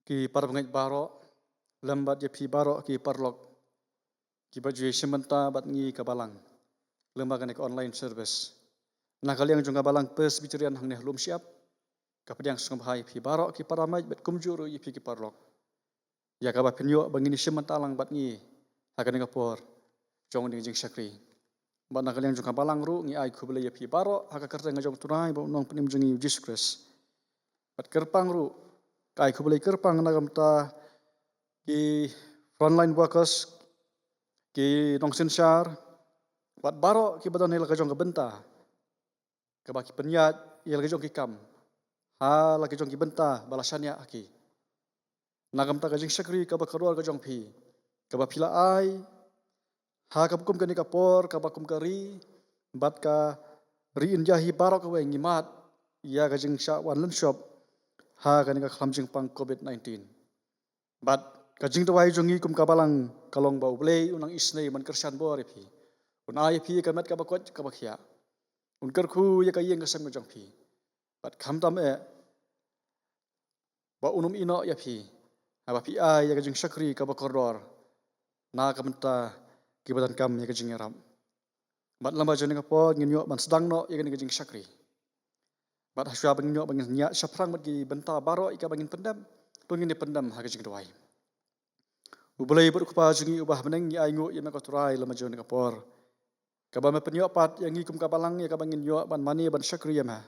ki parbangai baro lambat ya pi baro ki parlok ki baju sementa bat ngi kabalang lembaga nek online service na kali yang jong kabalang pes bicarian hang neh lum siap kapad yang sungam hai pi baro ki paramai bat kumjuru yi pi ki parlok ya kaba pinyo bangini sementa lang bat ngi hagan kapor jong ding jing sakri bat na kali yang jong kabalang ru ngi ai kubele ya pi baro haka kerta ngajong tunai ba nong penim jengi Jesus Christ bat kerpang ru kai kubele kerpang nagam ta ki frontline workers ki nong sensar bat baro ki badon hel kajong benta ka baki penyat hel kajong ki kam ha la kajong ki benta balasannya aki nagam ta kajing sakri ka bakaror kajong pi ka ba pila ai ha ka bukum ka ni kapor ka bakum kari bat ka ri injahi baro ka wengi mat ya kajing sha wan lun shop ha ka ni ka khamjing pang covid-19 bat kajing tawai jongi kum kabalang kalong bau blei unang isnei man kersan bo repi un ai pi ka met ka bakot ka bakhia un kerku ya ka yeng ka sam jong pi bat kham tam e ba unum ino ya pi aba pi ai ya kajing sakri ka bakoror na ka menta ki badan kam ya kajing ram bat lamba jone ka po nginyo man sedang no ya kajing sakri bat hasya bangin bangin nya saprang bat ki benta baro ika bangin pendam pengin pendam ha kajing dawai ubulai berkupa jungi ubah meneng ni aingu ya makaturai lama jone kapor kabame penyo pat yang ngikum kabalang ya kabangin yo ban mani ban sakri ya ma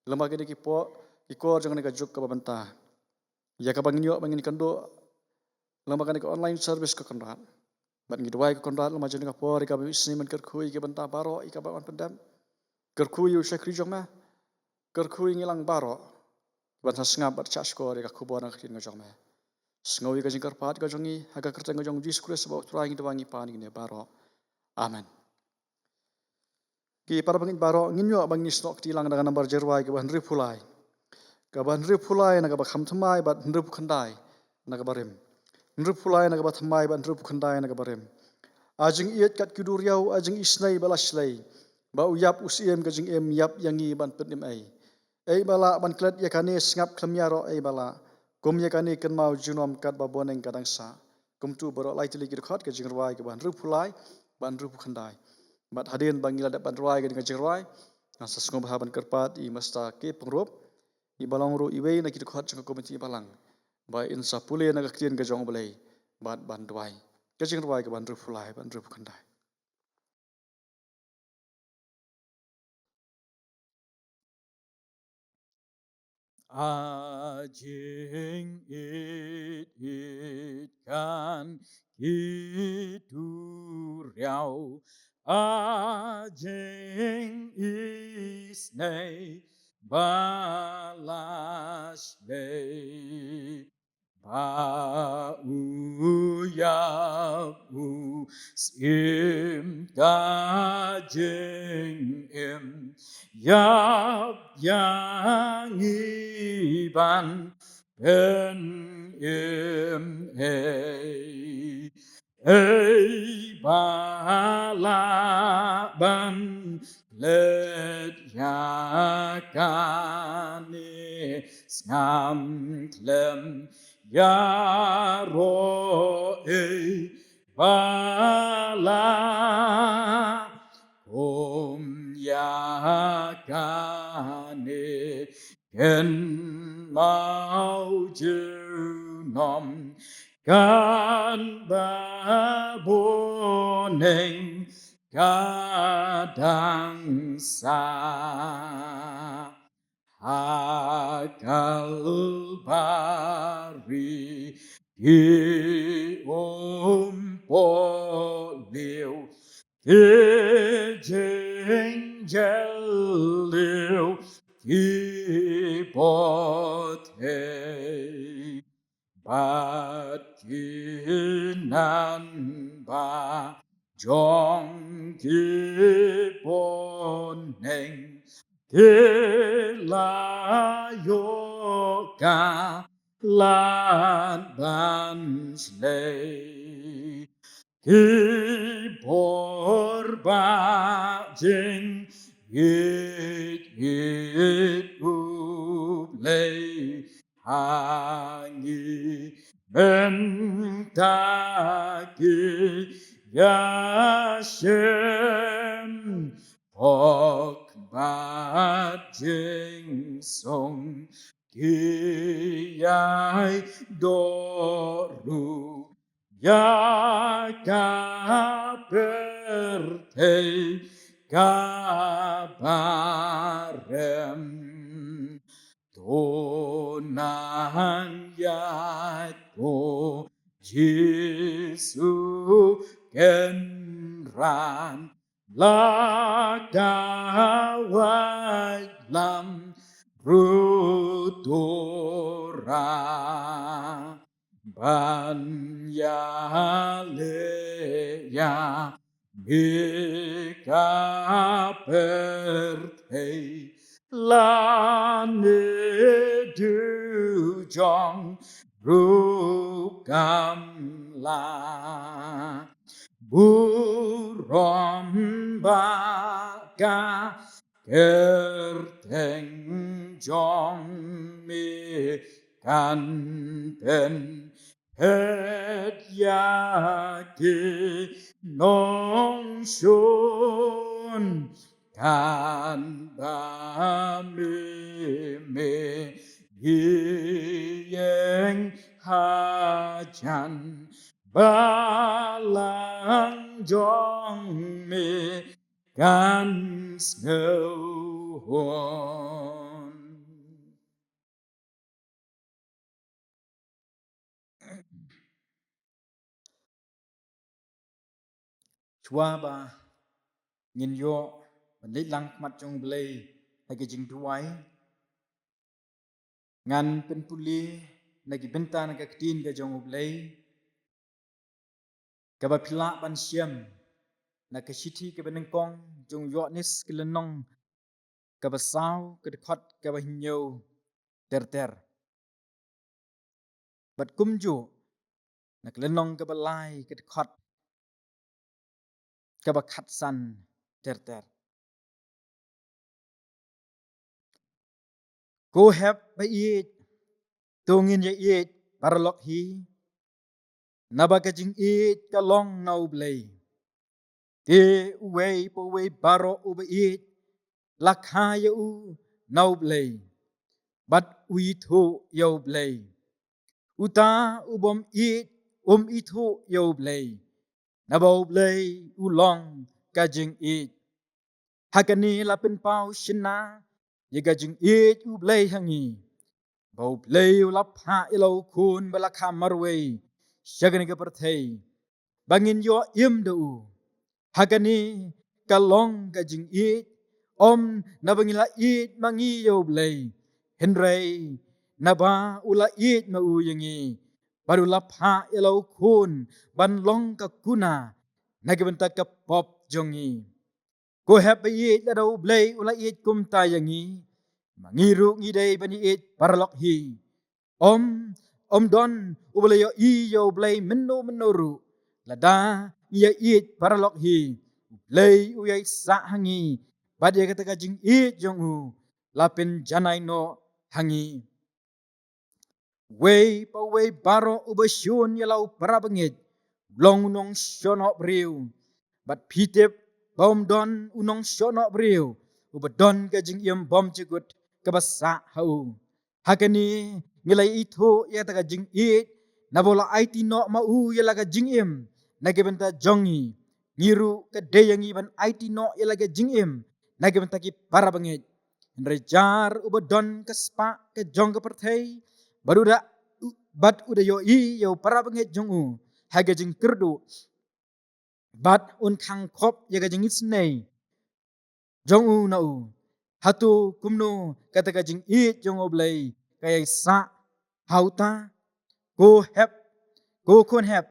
lama gede ki po ki kor jangan ka juk ka banta ya kabangin yo bangin kando lama kan online service ka konrat ban ngi dawai ka konrat lama jone kapor ka bisni man kerkhui ka banta baro ika ban pendam kerkhui yu sakri jong ma kerkhui ngilang baro ban sasngap bat chas ko ka kubona khin ngajong ma Sengawi ka jingkar pat ka jongi haga kerta ngajong Jesus Christ ba utrangi dawangi pani ne baro. Amen. Ki para bangin baro nginyo bang nisnok tilang dengan nambar jerwai ke ban ripulai. Ka ban ripulai na ka ba khamthamai bat nrup khandai na ka barim. Nrupulai na ka ba thamai bat nrup khandai na ka barim. Ajing iet kat kiduriau ajing isnai balaslai. Ba uyap usiem ka jing em yap yangi ban petnim ai. Ei bala ban klet yakane sngap klamyaro ei bala. Kum yakani kan mau junom kat baboneng kadang sa. Kum tu baro lai tili kirkhot ke jingruai ke ban rupulai ban rup khandai. Bat hadin bangila dat ban ruai ke dengan jingruai. Asa sungguh bahaban kerpat i masta ke pengrup. I balong ru iwei na kirkhot jeng komiti balang. Ba insa pule na kaktian ke jong belai. Bat ban ruai. Ke jingruai ke ban rupulai ban rup khandai. Ajing it kan kiduriau ajing isnei balas day ba uyapu sim kajing im yap yang iban ben im ei balaban let yakane ngam klem ya ro ei bala om yakane ken mau junom kan baboneng kadang sa Kalvari di liu jeng liu ki bote bat kinan ba jong ki boneng Kilayoka lan ban slay Kibor jing it uplay hangi mentaki Yashem ok bat jing song Kiyai doru ya kaperte kabarem Tunan yatko Jesu kenran lakawai lam rutura ban ya le ya mika pertei la ne du jong ru cam la bu rom ba ca kerteng jong mi kan pen het ya ki nong shun kan ba me yeng ha chan ba lang jong me kan snow hon chua ba nhìn yo mình lấy lăng mặt trong blay hay cái jing tuai ngan pen puli nagi benta naga tin ga jong blay ka ba phila ban siam na ka city ka beneng kong jong yo nis kilenong ka ba sao ka de khot ka ba hinyo ter ter bat kum ju na kilenong ka ba lai ka de khot ka ba khat san ter ter go have ba eat tongin ya eat paralok hi na ba ka jing eat ka long now blay te uwei po wei baro uba eat lakhaya u now blay but we tho yo blay uta ubom eat itho yo blay nabo blay ulong kajing eat hakani lapin pau shina ye kajing eat u blay hangi bo blay ulap ha ilo kun balakha marway shagani ka parthai bangin yo im do hakani kalong kajing eat om nabangila eat mangi yo blay henrei naba ula eat ma u yangi baru lapha ilo kun ban long ka kuna nagibenta ka pop jongi ko happy eat la do blay ula eat kum ta yangi mangiru ngidei bani eat parlok hi om don ubale yo i yo blay menno ru lada ya eat parlok hi blay uyai sa hangi badya kata kajing eat jong u lapin janai no hangi way pa way baro ubasyun yalau parabangit long nong shono briu bat pitep bom don unong shono briu ubadon kajing yam bom cikut kabasa hau hakani ngilai itu ya ta kajing it nabola IT no ma u yala kajing im nagebenta jongi ngiru kadeyangi ban IT no yala kajing im nagebenta ki parabangit rejar ubadon kaspa ke jong ke perthai baru da bat udah yo i yo parabangit jong u haga jing kerdu bat un khang khop ya ga jing isnei jong u na u hatu kumnu kata ga jing i jong u blai kaya sa hauta go hep go kon hep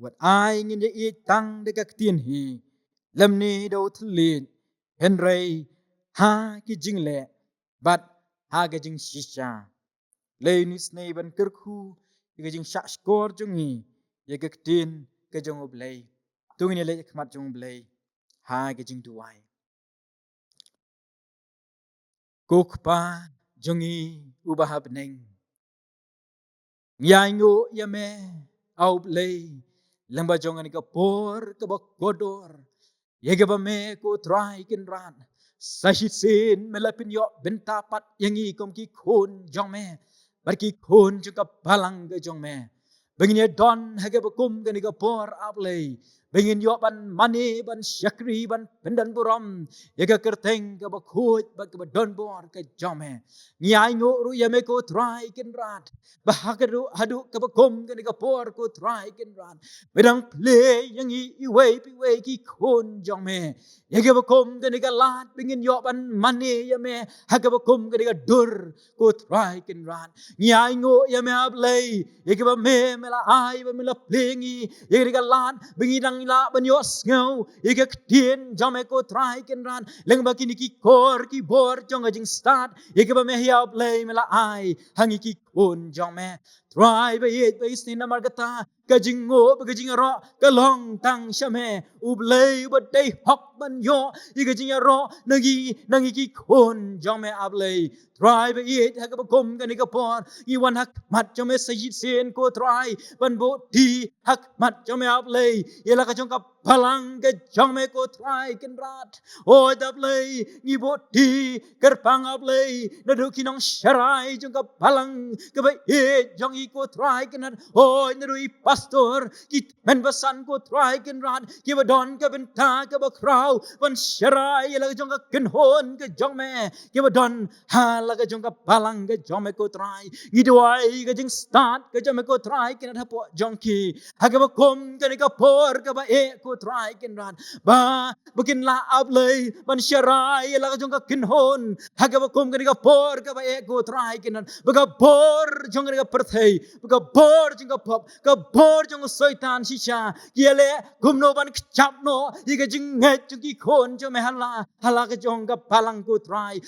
what I ngin ye i tang de ka tin hi lam ni do thlin henrei ha ki jing le bat ha ga jing shisha lei ni snei ban kerkhu ga jing sha skor jongi ye ga tin ka jong u blai tungin ye le khmat jong blai ha ga jing duai kokpa jongi ubah beneng Nyanyo yame au play lamba jongan ka por ka bakodor yega ba me ko try kin ran sahit sin melapin yo bentapat yang ikom ki khon jong me bar ki khon juga balang ke jong me bengin don haga bakum ka ni ka por au play bengin yo ban mani ban syakri ban pendan buram yega kerteng ka bakhut ba ka don bor ka jong me nyanyo ru yame ko try kin ran bahagadu hadu kabakom kani kapor ko try kin ran medang play yang iway piway ki khon jong me yage bakom kani ka lat pingin yo ban mani ya me hagabakom kani ka dur ko try kin ran nyai ngo ya me ablay yage ba me mela ai ba mela plengi yage ka lat bingi dang la ban yo ngau yage tien jong me ko try kin ran leng ba kini ki kor ki bor jong ajing start yage ba me ya ablay mela ai hangi ki khon jong me try ba yet ba isni na margata ka jingo ba ka jingaro ka long tang shame ublay ba dai hok ban yo i ka jingaro nangi ki khon jong me ablay try ba yet ha ka ba kom ka ni ka por i wan hak mat jong me sayit sen ko try ban bo di hak mat jong me ablay yela ka jong ka palang ka jong me ko try ken rat o dablay ni bo di kerpang ablay na do kinong sharai jong ka palang ka ba yet jong i ko try ken rat o na do i pastor kit men basan ko try ken rat ki ba don ka benta ka ba kraw ban sharai yela ka jong ka ken hon ka jong me ki ba don hala ka jong ka palang ka jong me ko try ni do ai ka jing start ka jong me ko try ken rat po jong ki ha ka ba kom ka ni ka por ka ba e ko try ken rat ba bukin la ablay ban sharai yela ka jong ka ken hon ha ka ba kom ka ni ka por ka ba e ko try ken rat ba ka por jong ka perthei ba ka por jong ka pop ka por jong soitan shisha yele gumno ban chap no yi ka jing ngai jong ki khon jo me hala ka jong ka palang ko try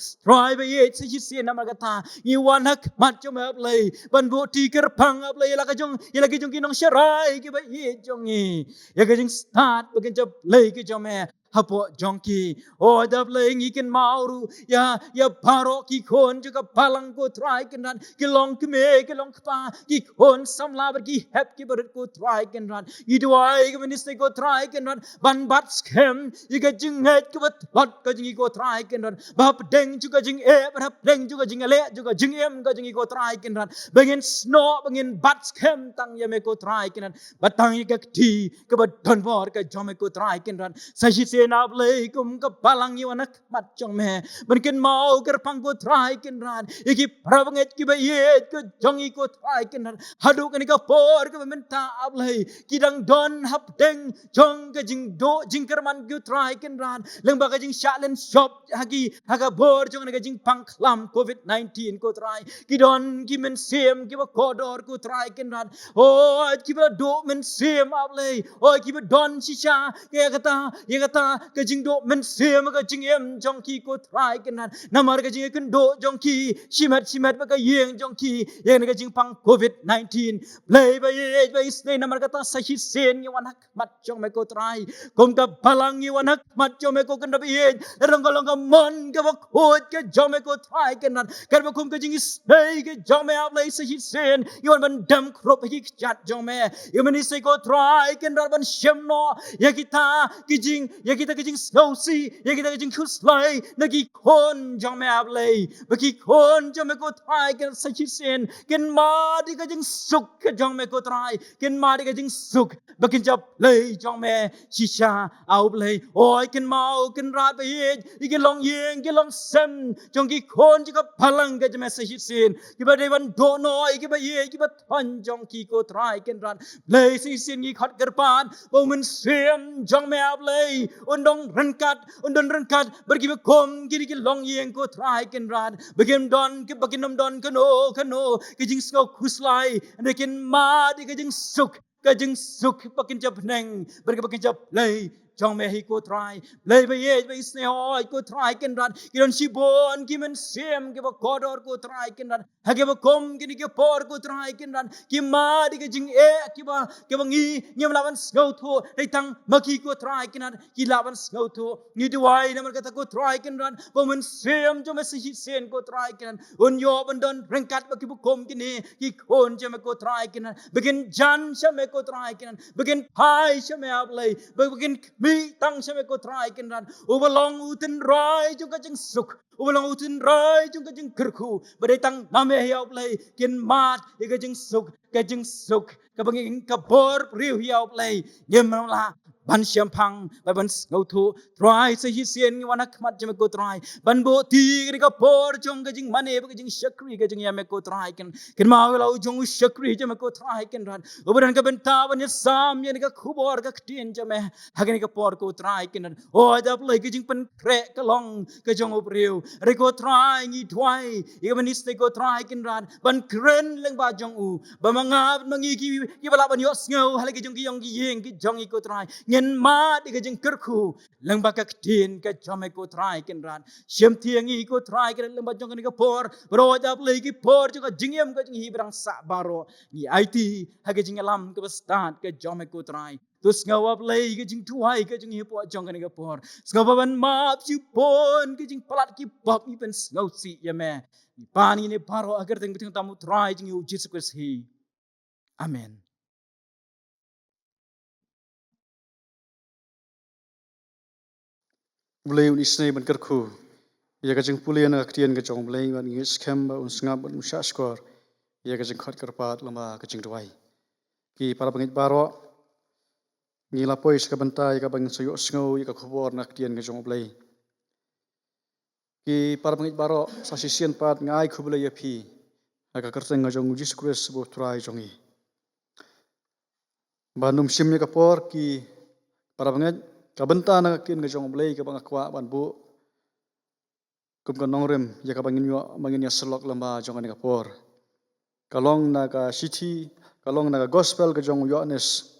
ba ye si si na ma ka ta yi wan hak mat jo me ablay ban bo ti ker pang ablay yela ka jong ki nong sharai ki ba ye jong yi ya ka jing start ba kan jab lay ki jo me hapo jongki o dap leng ikan mauru ya paro ki khon juga palang ko try kenran ki long kme ki long pa ki khon samla ber ki hep ki ber ko try kenran i duai ki menis ko try kenran ban bat scam i ka jing het ki bat lot ka jing ko try kenran bap deng juga jing e bap deng juga jing le juga jing em ka jing ko try kenran bengin snow bengin bat scam tang ya me ko try kenran batang i ka ti ka bat don bor ka jome ko try kenran sahi se na blay kum ka palang yu anak mat jong me benkin mau ker pang ko try ken ran iki prabanget ki ba yet ko jong i ko try ken ran hadu kan ka por ka menta ablay kidang don hap deng jong ka jing do jing kerman ko try ken ran leng ba ka jing shalen shop hagi haga bor jong ka jing pang klam covid 19 ko try kidon ki men sem ki ba kodor ko try ken ran o ki ba do men sem ablay o ki ba don shisha ya kata ka jing do men sem ka jing em jong ki ko try kenan namar ka jing ken do jong ki shimat ba ka yeng jong ki yen ka jing pang covid 19 play ba ye ba isne namar ka ta sahi sen ni wanak mat jong me ko try kom ka balang ni wanak mat jong me ko ken da ye rong ka mon ka ba khot ka jong me ko try kenan kar ba kom ka jing isne ka jong me ablay sahi sen yon ban dam krop hi chat jong me yon ni se ko try ken ban shem no ya kita kijing sausi ya kita kijing kuslai nagi kon jong me ablay baki kon jong me ko try ken sachi sen ken ma di kijing suk jong me ko try ken ma di kijing suk bakin jap lay jong me shisha ablay oi ken mau ken rat ye ikin long yeng ke long sem jong ki kon jika palang ke jame sachi sen ki ba dewan do no ki ba ye ki ba thon jong ki ko try ken ran lay si sen ki khat kerpan bo men sem jong me ablay undong renkat bergi bekom kiri ki long yeng ko try ken ran begin don ki bakin don kano ki jing sko kuslai nekin ma di ki jing suk bakin jap neng bergi bakin jap lay jong me hi ko try lay ba ye ba isne ho ko try ken ran ki don si bon ki men sem ki ba kodor ko try ken ran Hage ba kom kini ke por ko trai kin ran ki ma di ke jing ki ba ngi nyam lawan sgau tho dai tang maki ko trai kin ran ki lawan sgau tho ni duai na man kata ko trai kin ran ba mun sem jo me si sen ko trai kin ran un yo ban don rengkat ba ki bu kom kini ki kon je me ko trai kin ran begin jan se me ko trai kin ran begin pai se me ablai begin mi tang se me ko trai kin ran ubalong utin rai jo ka jing suk ulang utin rai chung ka jing kerku badai tang name hiau play kin mat ye ka jing suk ka banging ka bor riu hiau play yem la ban siam pang ban ngau thu try se hi sien ngi wana kmat jeme ko try ban bo ti ni ka bor chung ka jing mane ka jing shakri ka jing yame ko try kin ma la jong shakri jeme ko try kin ran ubaran ka ben ta ban sam ye ni ka khubor ka tin jeme hagani ka por ko try kin o da play ka jing pen kre ka long ka jong opriu re ko try ngi twai ye ban is ko try kin ran ban kren leng ba jong u ba manga mangi ki bala ban yo sngo hale ki jong ki yong ki yeng ki jong i ko try ngen ma di ka jing kerku leng ba ka tin ka jome ko try kin ran shem thiang i ko try kin leng ba jong ni ka por bro da play ki por jo ka jing yem ka jing hi brang sa baro ni it ha ka jing lam ka start ka jome ko try tus ngawap lay ka jing tuai ka jing hi po jong ka ni ka por ngawaban map si pon ka jing palat ki bab i pen ngaw si ya me pani ni baro agar teng teng tamu try jing yu Jesus Christ hi amen. Bulay un isnay ban kerku. Ya ka jing pulian na aktian ka jong bulay ban ngi scam ba un sngap ban usha skor. Ya ka jing khat kerpat lama ka jing duai. Ki para bangit baro ngi lapoi ska banta ya ka bang sayo sngo ya ka khobor na aktian ka jong bulay. Ki para bangit baro sa sisian pat ngai khubulay ya phi. Ka kerteng ka jong Jesus Christ bo try jongi. Banum sim ya ka por ki para bangit ka banta na aktian ka jong bulay ka bang akwa ban bu kum ka nongrem ya ka bangin ya selok lamba jong ani ka por. Kalong na ka city kalong na ka gospel ka jong yones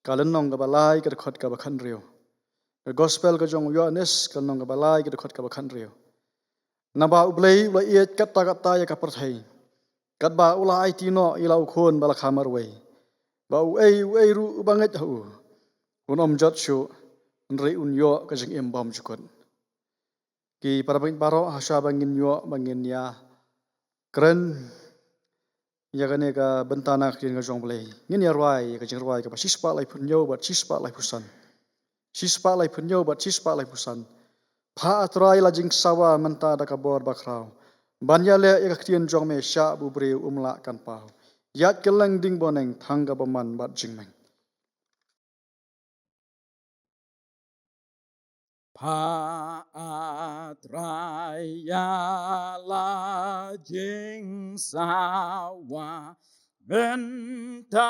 kalenong ka balai ka khot ka bakhan rio. Ka gospel ka jong yones kalong ka balai ka khot ka bakhan rio. Naba ublay ula iet kata ya ka perthai. Kat ba ula IT no ila ukhon bala khamar wei. Ba u ru banget hu. Unom jot shu nrei unyo ka jing embam jukot. Ki para bangit baro hasya bangin yo bangin ya keren ya kane ka bentana kien ka jong blay ngin ya rwai ka jing rwai ka sispa lai punyo bat sispa lai pusan sispa lai punyo bat sispa lai pusan pha atrai la jing sawa menta da ka bor bakrau banya le ya ka kien jong me sha bu bre umla kan pau yat kelang ding boneng thang ka baman bat jing meng Pa atraya la jing sawa bentada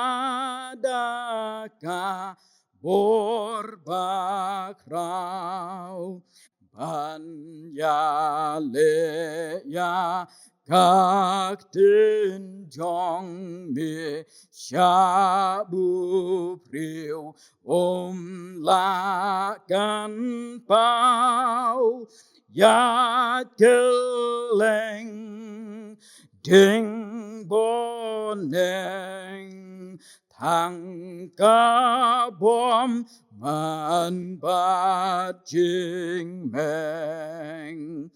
ka bor bakrau ban ya le ya các tin trong mi sha bu priu la gan bao ya keleng ding boneng thang ca bom man ba jing meng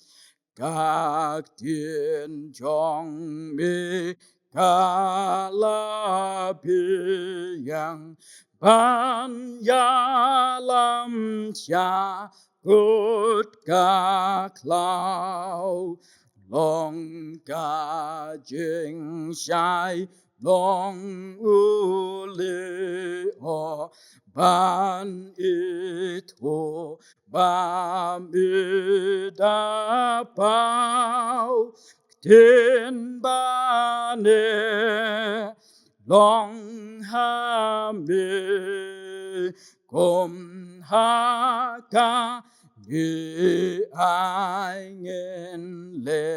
các thiên trong mi ca la yang ban ya lam cha cốt ca cloud long ca jing shai long u li ho ban it ho ba mi da pao thiên ba ne long ha mi kom ha ca như ai nghen le.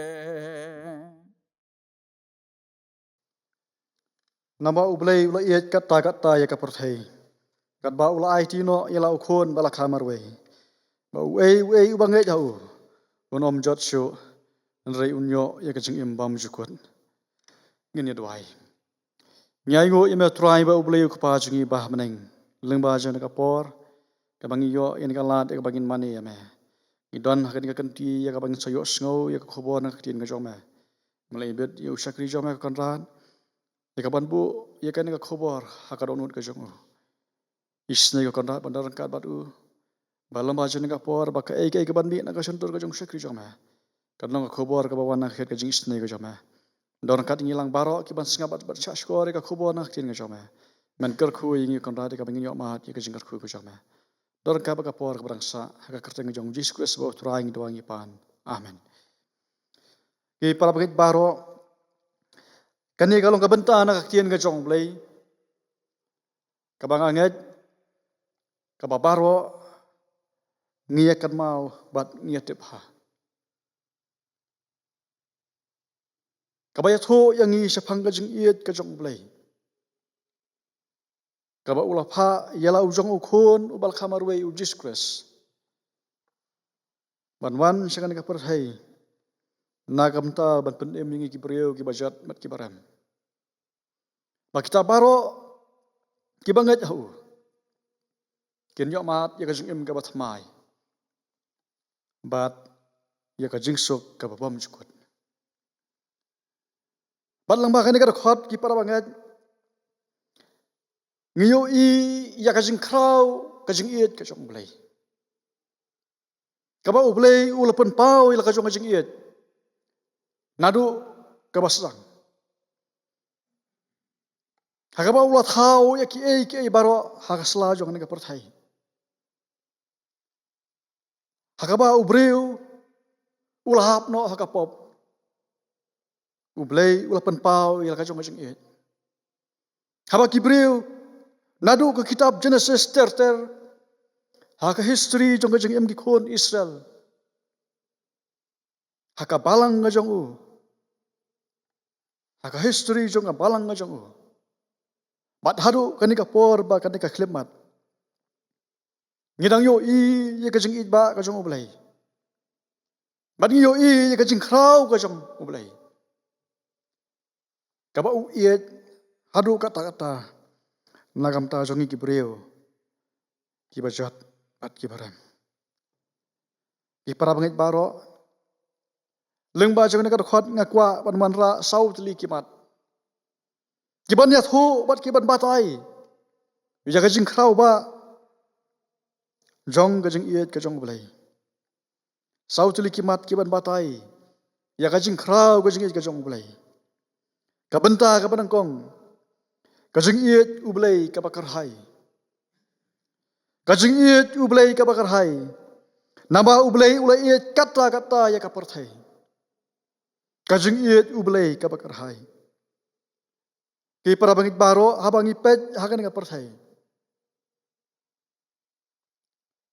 naba ublay ula iet kata ya ka perthai kat ba ula IT no ila ukhon bala khamar wei ba u banget hu unom jot shu nrei unyo ya ka jing embam jukot ngin yadwai ngai ngo ime try ba ubleu kpa jungi bah meneng lengba jana kapor kabangi yo yan kalat ka bangin mani ame idon hakan ka kanti ya ka bangin sayo sngo ya ka khobor na katin ka jome malai bet yo sakri jome ka konran ya ka banbu ya kan ka khobor hakadonut ka jongo isne ka konrat bandaran kat batu balam ba jana kapor ba ka ei ka banbi na ka sentur ka jong sakri jome kadang ka khobor ka bawana khet ka jing isne ka jome Dorang kat ngilang baro ki ban singa bat syashkor ka khubo nak tin ngajome men ker khu ingi kon rade ka bangin yo mat ka jingar khu ka jome dorang ka ba por ka brangsa ka kerteng jong Jesus Christ bo trying doang pan amen ki para bagit baro kani galong ka benta na ka tien ka jong blai ka bang anget ka ba baro ngiya kan mau bat ngiya tip ha kabaya tho yang ngi sepang ka jing iet ka jong blai kaba ulah pha yala ujong ukhon ubal khamarwe u Jesus Christ banwan sangan ka perhai nagamta ban pen em ngi kibreu ki bajat mat kibaram ba kita baro ki bangat hu ken yo mat ya ka jing em ka bat mai bat ya ka jing sok ka babam jukut bat lang ba kan ka khot ki para bangat ngiyo i ya ka jing kraw ka jing iet ka jong blai ka ba ublai ulapan pau ila ka jong jing iet nadu ka basang hakaba ulat hau ya ki ei baro hakasla jong ka perthai hakaba ubreu ulahap no hakapop ublai ulapan pau ila ka jong jing iet haba kibreu nadu ke kitab Genesis ter haka history jong jing em ki khon Israel haka balang nga jong u haka history jong ka balang nga jong u bat hadu kani ka por ba kani ka khlemat ngidang yo i ye ka jing it ba ka jong ublai bat yo i ye ka jing kraw ka jong ublai ka ba u iet hadu kata nagam ta jongi ki breu ki bajat bat ki baram ki para bangit baro lengba jong ka khot ngakwa ban manra saut li kimat kiban ya thu bat kiban batai ya ka jing kraw ba jong ka jing iet ka jong ublai saut li kimat kiban batai ya ka jing kraw ka jing iet ka jong ublai ka benta ka banangkong ka jing iet ublai ka bakar hai ka jing iet ublai ka bakar hai namba ublai ulai iet kata ya ka perthai ka jing iet ublai ka bakar hai ki para bangit baro habangi pet hakan ka perthai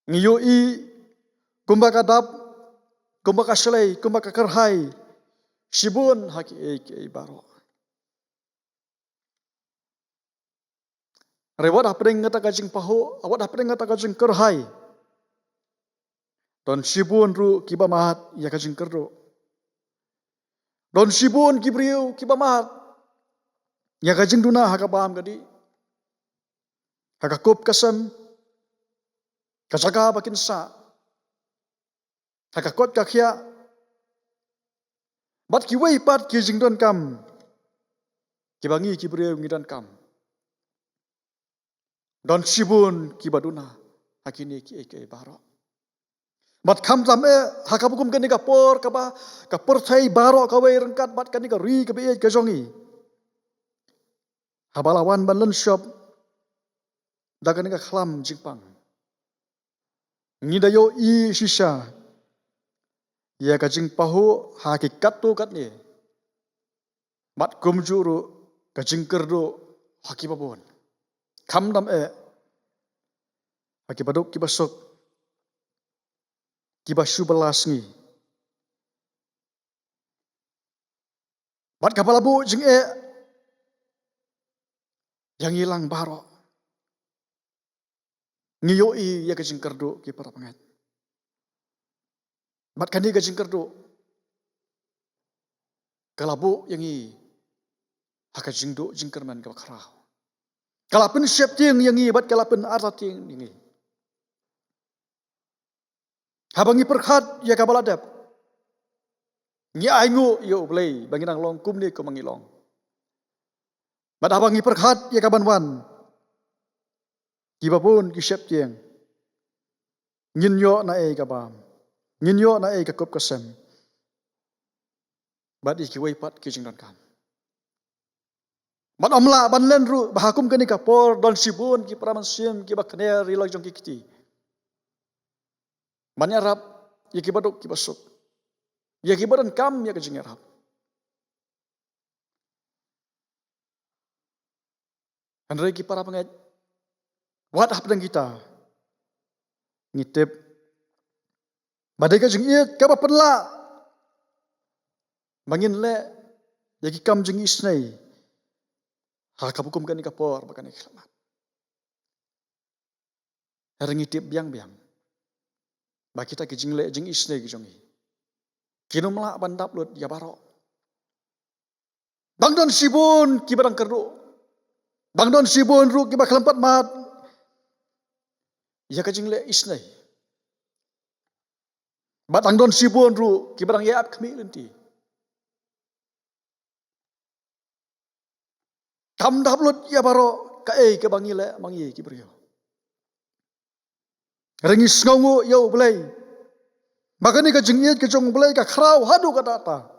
ngiyo i kumba ka dap kumba ka shlai kumba ka karhai shibun haki ei baro rewat hapring ngata ka jing paho awat hapring ngata ka jing karhai don shibun ru kiba mahat ya ka jing kerdo don shibun kibriu kiba mahat ya ka jing duna haka bam gadi haka kop kasam kajaga bakin sa haka kot ka khia bat ki wei pat ki jing don kam ki bangi ki breu ngi don kam don shibun ki baduna hakini ki ei baro bat kham jam e haka bukum kani ka por ka ba ka perthai baro ka wei rengkat bat kani ka ri ka be ka jongi habalawan ban shop dagan ka khlam jingpang ngidayo i shisha ya ka jing paho hakikat tu kat ni bat kumjuru ka jing kerdo haki babon kham dam e haki baduk ki basok ki basu belas ngi bat kapala bu jing e yang hilang baro ngiyo i ya ka jing kerdo ki para pangat bat kani ka jing kerdo kalabu yang i haka jingdo jingkerman ka bakrao. Kalapen siap ting yang ibat kalapen arta ting ini. Habangi perkhat ya kabaladap. Ngi aingu yo blay banginang long kumni ko mangilong. Bad habangi perkhat ya kabanwan. Kibapun ki siap ting. Nginyo na kabam. Nginyo na kakup kasem. Bad iki waipat ki jingdan kam. Bad amla ban len ru bahakum kani kapor don sibun ki praman sim ki bakner rilog jong ki kiti. Banyarap ya ki baduk ki basuk. Ya ki badan kam ya kajing arap. Andai ki para pengat wat hapdang kita. Ngitip badai kajing iet ka penla. Bangin le ya ki kam jing isnai. Ha kabukum kani kapor bakani selamat. Hari ngitip biang-biang. Ba kita ki jing le jing isnai ki jongi. Kino melak bandap lut ya barok. Bang don sibun ki barang kerdu. Bang don sibun ru ki bakal empat mat. Ya kajing le isnai. Batang don sibun ru ki barang ya ap kami lenti. Kam dap lut ya barok ka ke bangi le mangi ki brio. Rengis ngongu yo belai. Makanya kajing iet kajong belai ka krau hadu ka data.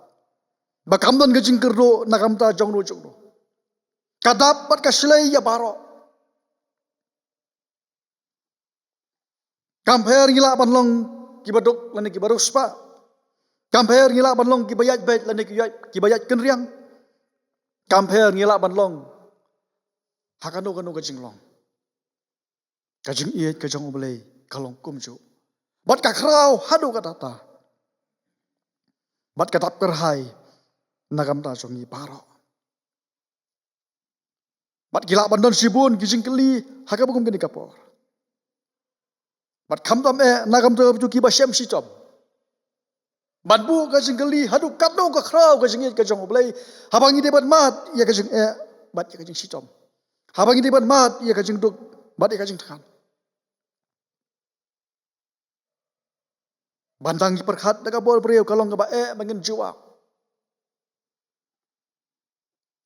Bakam don kajing kerdu nakam ta jong ru jong ru. Kadapat ka silai ya barok. Kamper ngila banlong ki baduk lani ki barus pa. Kamper ngila banlong ki bayat bait lani ki bayat kenriang. Kamper ngila banlong hakanu kanu kajing long. Kajing iet kajong belai kalong kumju. Bat ka krau hadu ka data. Bat ka tap kerhai nakam ta jong i barok. Bat gila bandon sibun kijing keli hakabukum kini kapor. Bat kam tam nakam ta tu ki ba syam sitom. Bat bu kajing keli hadu katno ka krau kajing iet kajong belai habangi debat mat ya kajing bat ya kajing sitom. Habangi debat mat ya kajing duk bat ya kajing tekan. Bantang ki perkhat da ka bol prieu kalong ka ba bangin jiwa.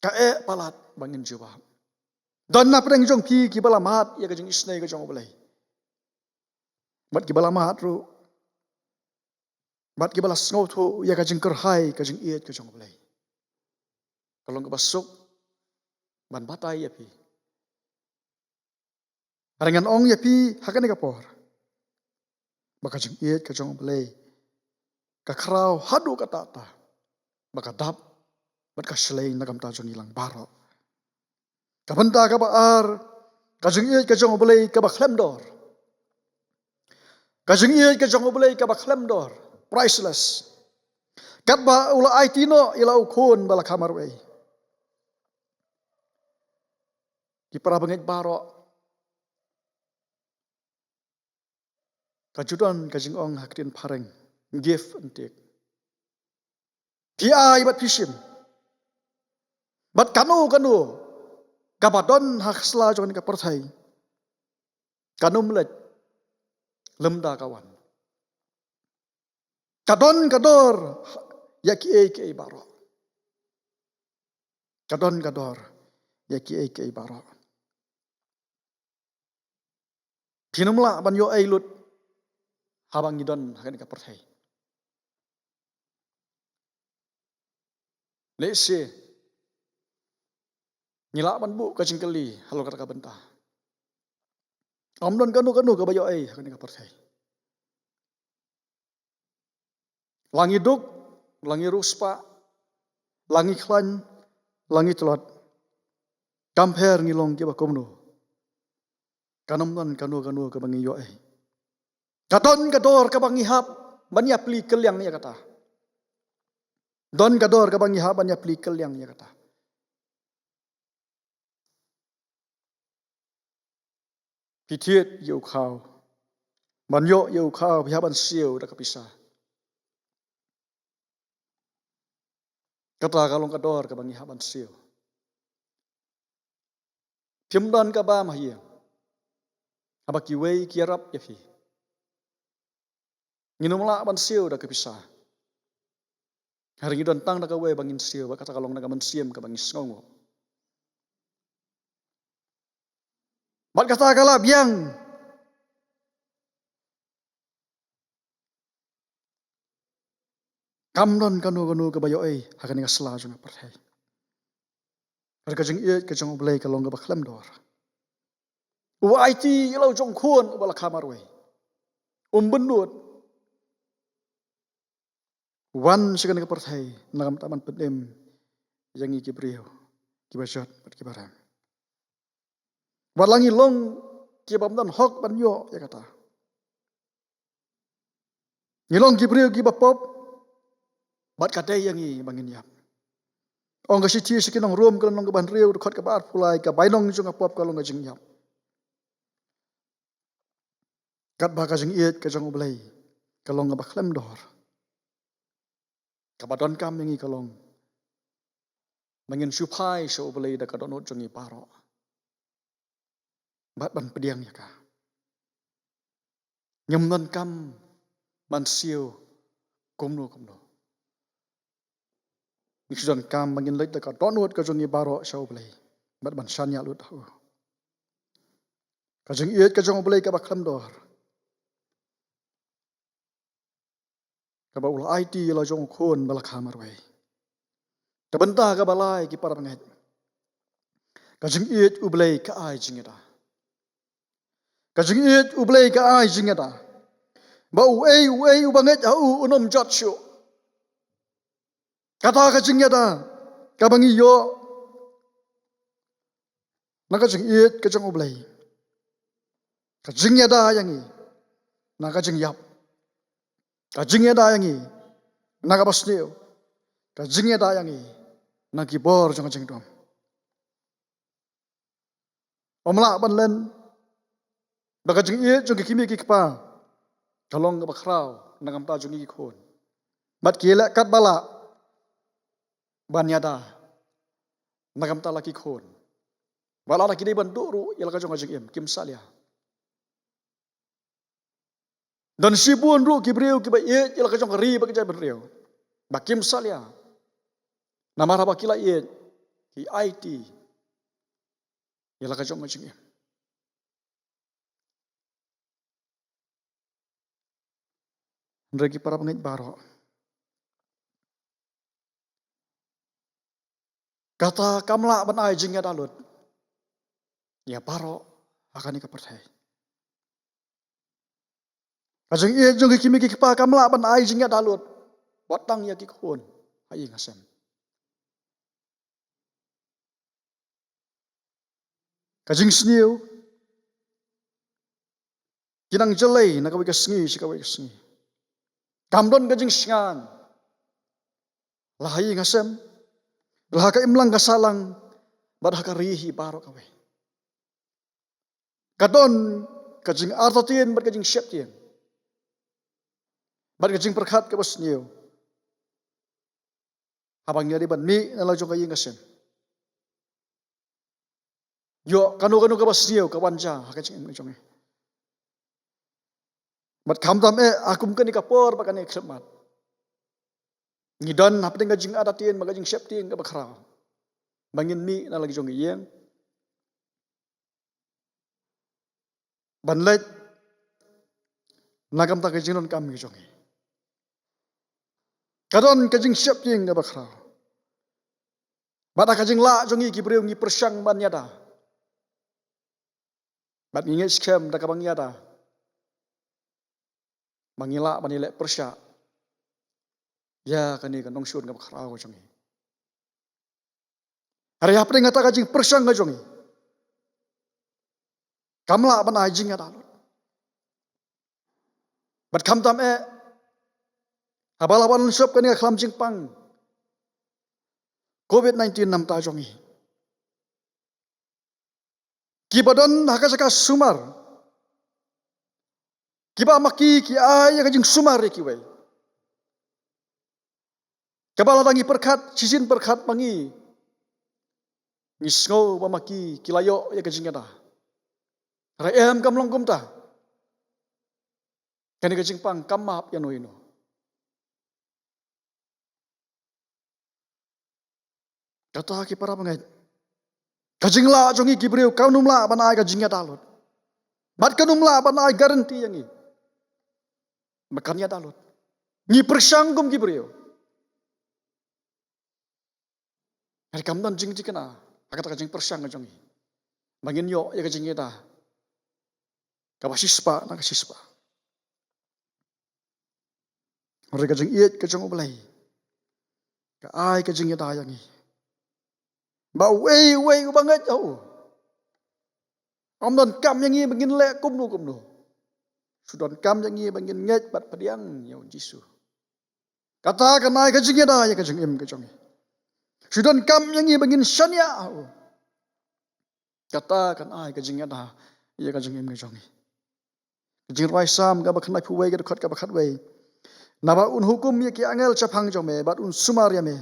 Ka palat bangin jiwa. Don na pedang jong pi ki bala mat ya kajing isnai kajong belai. Bat ki bala mat ru. Bat ki bala sngo tu ya kajing kerhai kajing iet kajong belai. Kalong ka basuk ban batai ya pi. Arangan ong ya pi hakane kapor. Baka jing iet kajong belai. Ka krau hadu ka tata. Baka dap bat ka selai nakam ta jong ilang barok. Kabenta ka baar kajing iet kajong belai ka baklem dor. Kajing iet kajong belai ka baklem dor. Priceless. Kat ba ula aitino ila ukun bala kamar wei. Ki para bangit barok. Kajudan kajing ong hakrin pareng. Give entik. Pia ibat pisim. Bat kanu. Kabadon haksla jongan ka perthai. Kanu melet. Lemda kawan. Kadon kador. Ya ki barok. Kadon kador. Ya ki barok. Pinumla ban yo lut. Habang ngidon hakan ka perthai. Lese. Ngila ban bu kajing keli halo kata ka benta. Omdon kanu ka bayo hakan ka perthai. Langi duk, langi ruspa, langi klan, langi telot. Kamper ngilong ki bakomno. Kanomdon kanu ka bangi yo Kadon kador ka bangi hap banya pli kelyang ya kata. Don kador ka bangi hap banya pli kelyang ya kata. Pitiet yu khao. Banyo yu khao bihaban siu da kapisa. Kata kalong kador ka bangi haban siu. Tiamdan ka ba mahia. Abaki wei kiarap ya fi. Nginumla ban siu da kepisah. Hari ini tang da ka wei bangin siu ba kata kalong na ka mansiam ka bangis ngongo. Bat kata kala biang. Kamdon kanu ke bayo ai hakan nga sla jung perhai. Har ka jing iet ka jong blai ka long ka baklam dor. Wa IT ilo jong khun bala kamar wei. Benut. Wan sikan ka perhai nagam taman pedem yang iki brio. Ki bajot bat ki barang. Walangi long ki bamdan hok ban yo ya kata. Ngilong ki brio ki bapop bat kadai yang i bangin yap. Ong ka siti sikinong room ka long ka ban rio khot ka bar pulai ka bainong jung ka pop ka long ka jing yap. Kat ba ka jing iet ka jong blai ka long ka baklam dor. Ka badon kam yang i ka long. Mangin supai so blai da ka donot jong i paro. Bat ban pediang ya ka. Nyamnon kam man siu komno. Niksudan kam mangin leit da ka donot ka jong i baro so blai. Bat ban sanya lut ho. Ka jing iet ka jong blai ka baklam dor. Ka ba ul IT la jong khon bala khamar wei. Ka benta ka balai ki para ngai. Ka jing iet ublai ka ai jingeda. Ka jing iet ublai ka ai jingeda. Ba u ei ubanget au unom jot syu. Kata ka jingeda. Ka bangi yo. Naka jing iet ka jong ublai. Ka jingeda yangi. Naka jing yap. Ka jingeda yangi. Naka basniu. Ka jingeda yangi. Naki bor jong jing dom. Omla ban len. Baka jing iet jong kimi ki kpa. Kalong ka bakrao nagam ta jong i khon. Bat kila kat bala. Banyada. Nagam ta laki khon. Wala na kini ban duru ila ka jong jing im kim salia. Dan sibun ru kibriu ki ba iet ila ka jong ri ba ka benriu. Ba kim salia. Namara ba kila iet ki IT. Ila ka jong jing im. Regi para pengit baro. Kata kamla ban ai jingya dalut. Ya baro akan ika percaya. Kajeng iet jong kimi ki pa kamla ban ai jingya dalut. Watang ya ki khon. Ai ngasem. Kajeng sniu. Kinang jelai na kawai kasngi si kawai kasngi. Kamdon kajeng singan. Lahai ngasem. Lahaka imlang kasalang. Badhaka rihi baro kawai. Kadon kajeng artatien bad kajeng syaptien. Bad kajeng perkat kabas niyo. Habang niya ban mi nalajong kayi ngasem. Yo kanu kabas niyo kawanja hakajeng ngajong. Mat kamtam akum kan ikapor bakan iksemat. Ngidan hapting kajeng artatien magajeng syaptien kabakrao. Bangin mi nalajong iyeng. Banlet nagam ta kajing non kami jongi. Kadon kajing siap jing ga bakrao. Bada kajing la jongi kibriu ngi persyang ban yada. Bat ngi scam da kabang yada. Mangila banile persya. Ya kani kanong syun ga bakrao jongi. Hari hapre ngata kajing persyang ga jongi. Kamla ban ajing ya dalut. Bat kamtam habalawan shop kani khlam jing pang. COVID-19 nam ta jongi. Kibadon hakasaka sumar. Kiba maki ki ay kajing sumar kiwai. Kabala tangi perkat sisin perkat pangi. Ngisngo pamaki kilayo ya kajing yada. Raem kam long kumta. Kani kajing pang kamap yano ino. Kata ki para pangai. Kajing la jongi kibriu kau numla banai kajing yada lot. Bat kanumla banai garanti yangi. Makan yada lot. Ni persanggum kibriu. Hari kamdan jing jikana. Agak kajing persang jongi. Bangin yo ya kajing yada. Kabasispa na kasispa. Hari kajing iet kajing ublay. Ka ai kajing yada yangi. Ba wei banget jauh. Om don kam yangi bangin le kumnu. Sudan kam yangi bangin nget bat padiang yaw Jisu. Kata kanai kajing yada ya kajing im kajing. Sudan kam yangi bangin shanya. Kata kanai kajing yada ya kajing im kajing. Kajing rai sam ka bakhan mai phuwei ka khot ka bakhat wei. Naba un hukum ye ki angel chapang jome bat un sumar yame.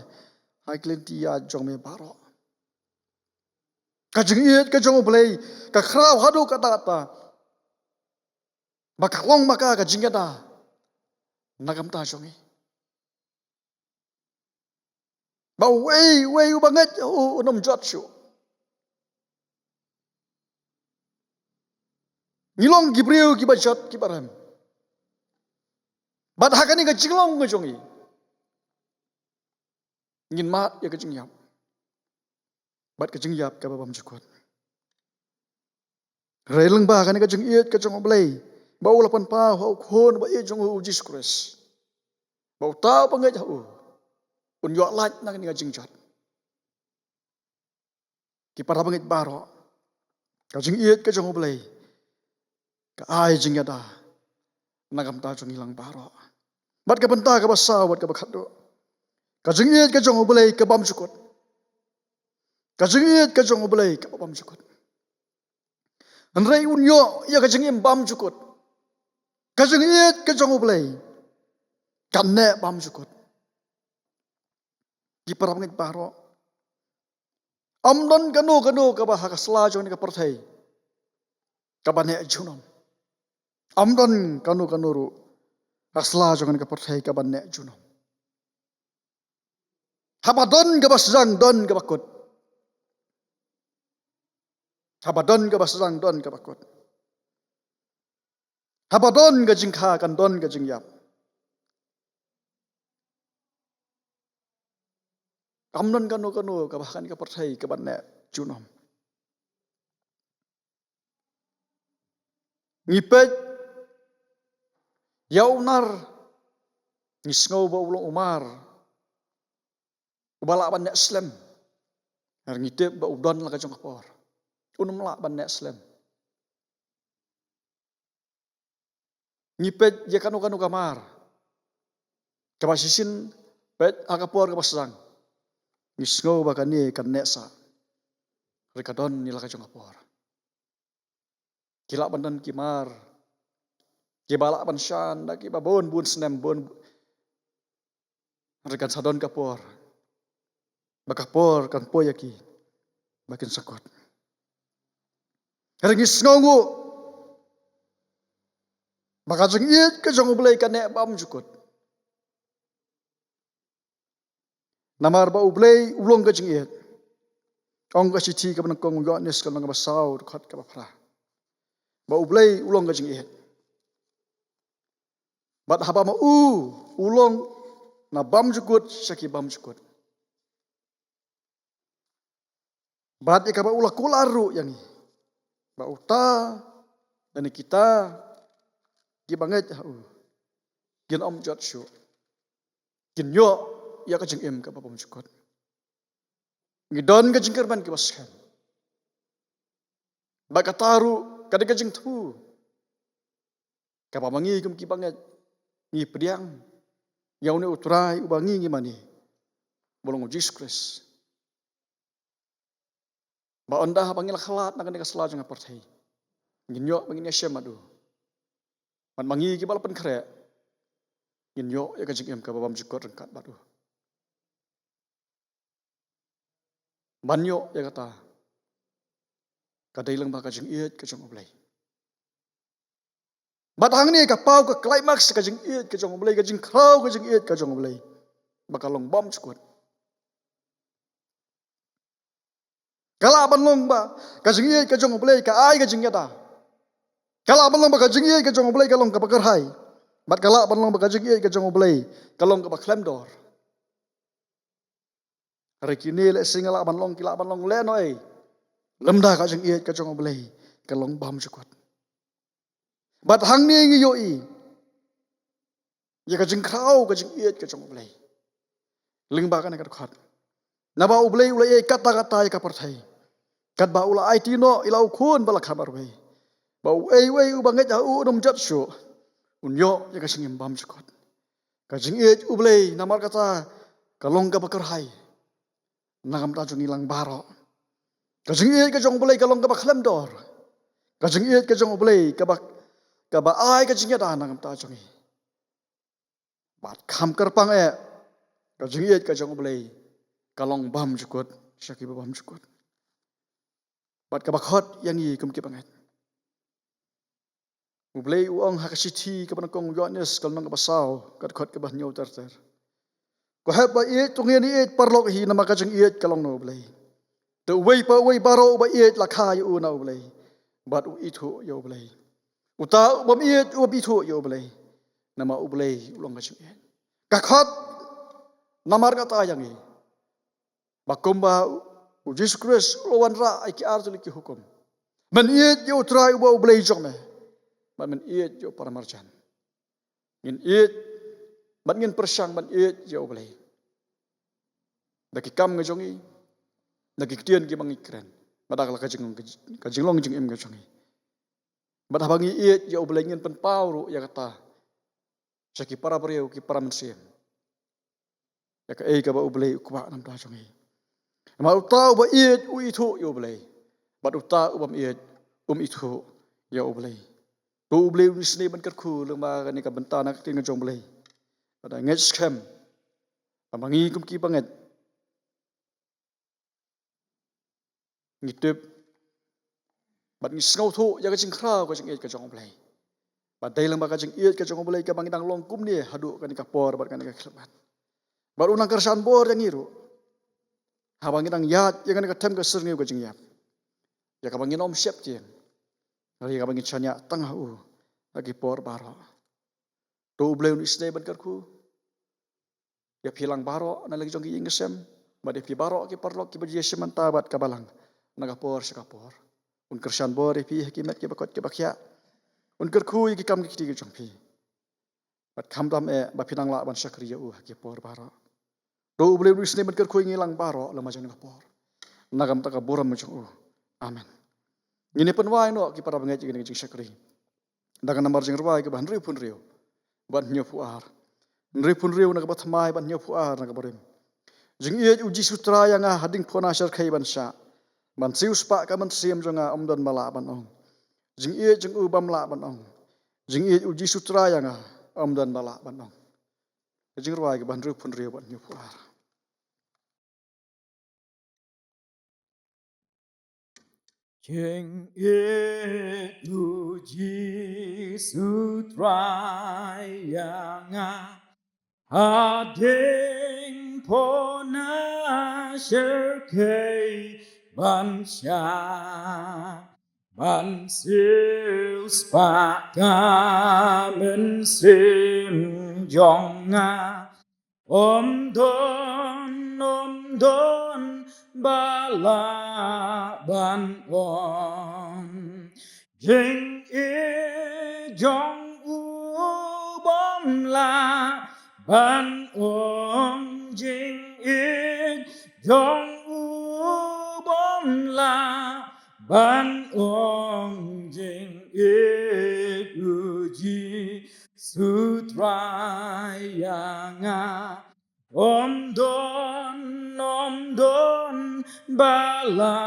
Hai klenti ya jome baro. Kajing iet kajing ublay ka khrau hadu kata. Bakalong maka kajing yada. Nagam ta jongi. Ba wei banget unom jot syu. Nilong gibriu kibajot kibaram. Bat hakani ka jinglong ngajongi. Ngin mat ya ka jingyap. Bat ka jingyap ka babam jukot. Raileng ba kani ka jingiet ka jong oblay. Ba ulapan pa ho khon ba e jong Jesus Christ. Ba ta pa ngai jau. Un yo lat na kani ka jingjot. Ki para bangit baro. Ka jingiet ka jong oblay. Ka ai jingyada. Nagam ta jong ilang baro. Bat ka banta ka basa wat ka bakado. Ka jingiet ka jong oblay ka bam jukot. Ka jingiet ka jong oblay ka bam jukot. Andrei unyo ya ka jingim bam jukot. Ka jingiet ka jong oblay. Ka ne bam jukot. Ki para bangit baro. Amdon kanu ka bah ka sla jong ni ka perthai. Ka bane junom. Amdon kanu ru. Asla jangan ka perthai ka banne juno. Habadon ka basjang don ka bakut. Habadon ka basjang don ka bakut. Habadon ka jingkha kan don ka jingyap. Amnon kanu ka bahkan ka perthai ka banne juno. Ngipet yaunar ngisngau ba ulong umar. Ubala banne Islam. Har ngitep ba udon la ka jong kapor. Unum la banne Islam. Ngipet ya kanu kamar. Kabasisin pet akapor kabasang. Ngisngau ba kani kan nesa. Rekadon nila ka jong kapor. Kila bandan kimar. Kibala ban shan da kiba bun senem bun. Rekan sadon kapor. Bakapor kan poyaki. Makin sakot. Herengis ngongu. Maka jengit ke jong ublay kan nek bam jukut. Namar ba ublay ulong ke jengit. Ong ka siti ka benengkong yonis ka nang basaw khot ka bapra. Ba ublay ulong ke jengit. Bat haba ma ulong na bam jukut syaki bam jukut. Bat ika ba ulah kularu yangi. Ba uta dan kita gibanget gin om jot syu. Gin yo ya ka jeng im ka bam jukut. Ngidon ka jengker ban ki baskan. Ba kataru kada ka jeng tu. Ka pamangi kum ki banget. Ngi pediang. Yaune utrai ubangi ngimani. Bolong Jesus Christ. Ba onda pangil khalat na ka sela jang perthai. Ginyo bangin Asia madu. Man mangi ki balapan khare. Ginyo ya ka jing ka babam jikot rengkat badu. Banyo ya kata Kadai lang ba kajing iit kajong oblay. Batang ni kapau ka climax kajing iit kajong oblay kajing kraw kajing iit kajong oblay. Bakalong bom squad. Kalaban long ba kajing iit kajong oblay ka ay kajing yata. Kalaban long ba kajing iit kajong oblay kalong kapakarhay. Bat kalaban long ba kajing iit kajong oblay kalong kapaklemdor. Hari kini le singala ban long kila ban long leno ay. Lemda kajing iit kajong oblay kalong bom squad. Bat hang ni ngi yoi. Ya kajing kraw kajing iit kajong oblay. Lingba kan kat khat. Naba oblay ulay kata-kata ya kaparthai. Kat ba ula ai tino ilau khun bala khabar we. Ba wei ubanget ya udum jat shu. Unyo ya kajing imbam squad. Kajing iit oblay namar kata kalong ka bakarhai. Nagam ta jung ilang baro. Kajing iit kajong oblay kalong ka bakhlem dor. Kajing iit kajong oblay kaba ai kajing yata nagam ta jung. Bat kham karpang kajing iit kajong oblay kalong bam jukut syaki bam jukut. Bat kabakhot yang i kumki banget. Oblay uang hakasiti kapanakong Yohanes kalong kabasaw kadkhot kabah nyaw terter. Ko haba iit tungyan iit parlok hi nama kajing iit kalong no oblay. The way baro ba iit lakha yu na oblay. Bat u itu yo oblay. Uta bam iit u bitu yo oblay. Nama oblay ulong kajing iit. Kakhot namar kata yang i. Bakumba u Jesus Christ lawan ra ai ki artu ki hukum. Men iit yo try u oblay jong me. Men iit yo paramarjan. Ngin iit man ngin persyang man iit yo oblay. Daki kam ngajongi. Daki ktian ki mangikren. Madakala kajing long jing im ngajongi. Badabangi iit yo oblay ngin penpau ru ya kata. Syaki para beriau ki para mensim. Ya ka ka ba oblay ukwa nam da jongi. Ma utau ba iit u itu yo oblay. Bad utau bam iit itu ya oblay. Bu oblay ni sne ban kerku lema ni ka bentana ka tin jong oblay. Pada nget scam. Amangi kum ki banget. Ngitip bad ngi snau thu ya ka jing khrau ka jing iit ka jong oblay. Bad dai lema ka jing iit ka jong oblay ka bangidang long kum ni hadu ka ni ka por bad ka ni ka khlemat. Baru nang kersan bor yang iru. Habang inang yat yang kan ketem ke serngiu ke jingyap. Ya kabangin om siap jeng. Lagi kabangin canya tengah lagi por baro. Do bleu ni isne ban karku. Ya pilang baro na lagi jongki ingesem. Bade pi baro ki parlok ki bajie semanta bat kabalang. Naga por sekapor. Un kersan bor pi hakimat ki bakot ki bakya. Un karku ki kam ki ti jongpi. Bat kam dam ba pinang la ban sakriya ki por baro. Do bleu ni isne ban karku ngilang baro lama jong por. Nagam taka boram jong amen. Ini penwai no ki para bangai jing jing sakri. Dagan nambar jing rwai ki ban riu pun riu. Ban nyo puar. Riu pun riu nak bat mai ban nyo puar nak barim. Jing iet uji sutra yang hading pona syar kai ban sya. Ban siu spa ka ban siam jonga omdon mala ban ong. Jing iet jing bam la ban ong. Jing iet uji sutra yang omdon mala ban ong. Jing rwai ki ban riu pun riu ban nyo puar. Jing it uji sutra yang hading pona syarkai ban sya ban siu spa ka men sim jonga om don bala ban on jing e jong u bom la ban on jing e jong u bom la ban on jing e uji sutra yang om don bala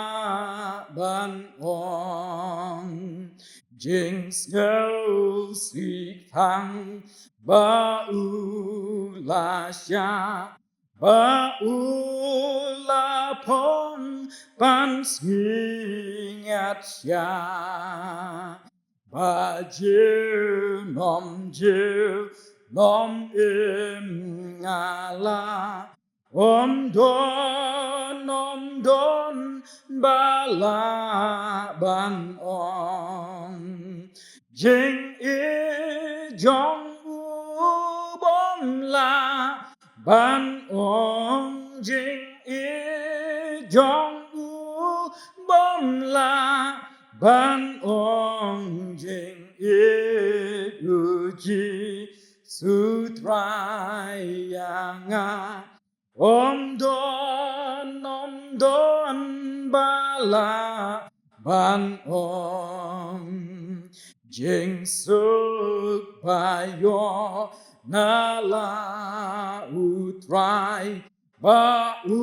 ban ong jing snow sweet thang ba u la sha ba u la pon ban swing ya ba jiu nom im ngala om don ba la ban ong jing i jong u bom la ban ong jing i jong u bom la ban ong jing i u ji su trai nga om don ba la ban ong jing suk ba yo na la u trai ba u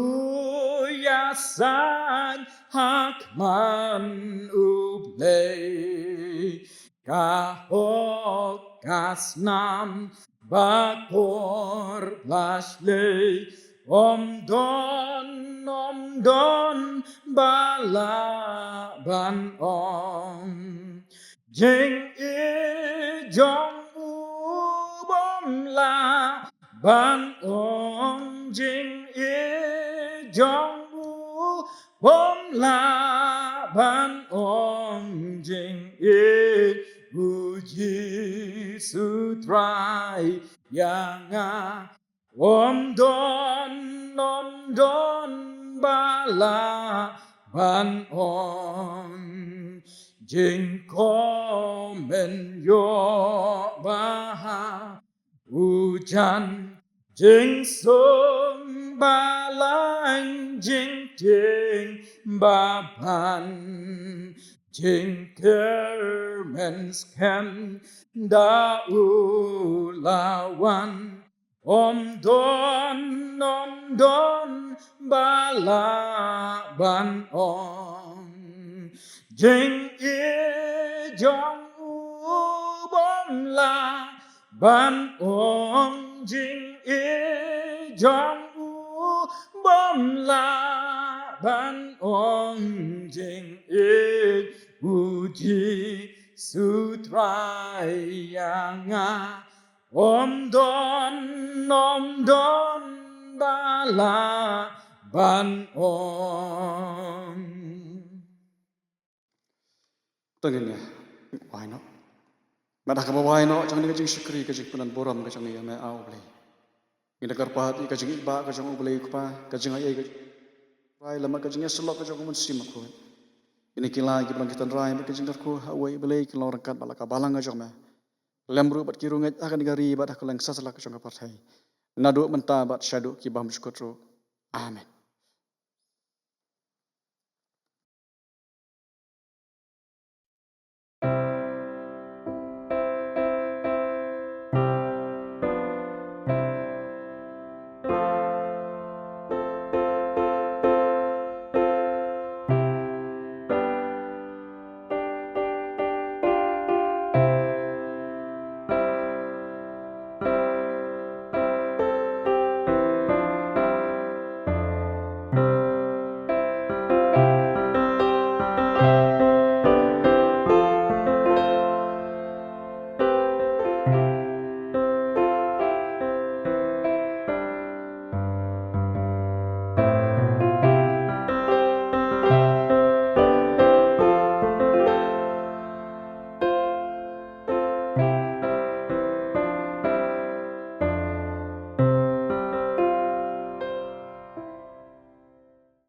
ya san hak man u play ka hok kas nam ba kor las lei om don ba la ban ong jing i jong u bom la ban ong jing i jong u bom la ban ong jing i u ji su trai yang om don ba la ban ong jing ko men yo ba ha hujan jing sung ba lang jing ting ba ban jing ker men skem da u lawan om don ba la ban ong jing i jong u bom la ban ong jing i jong u bom la ban ong jing i u ji su trai nga om don ba la ban ong Tengin ya, why not? Madah ka why not? Jangan ni kajing syukri kajing punan boram kajing ni me au blay. Ina karpat kajing iba kajing u blay kupa kajing ay kajing rai lama kajing selok kajing mun sim aku. Ini kila ki bangkitan rai kajing darku hawai blay kila orang kat balaka balang kajing me. Lembru bat kirung akan gari bat aku leng sasala kajing partai. Nadu menta bat syadu ki bam syukutru. Amin.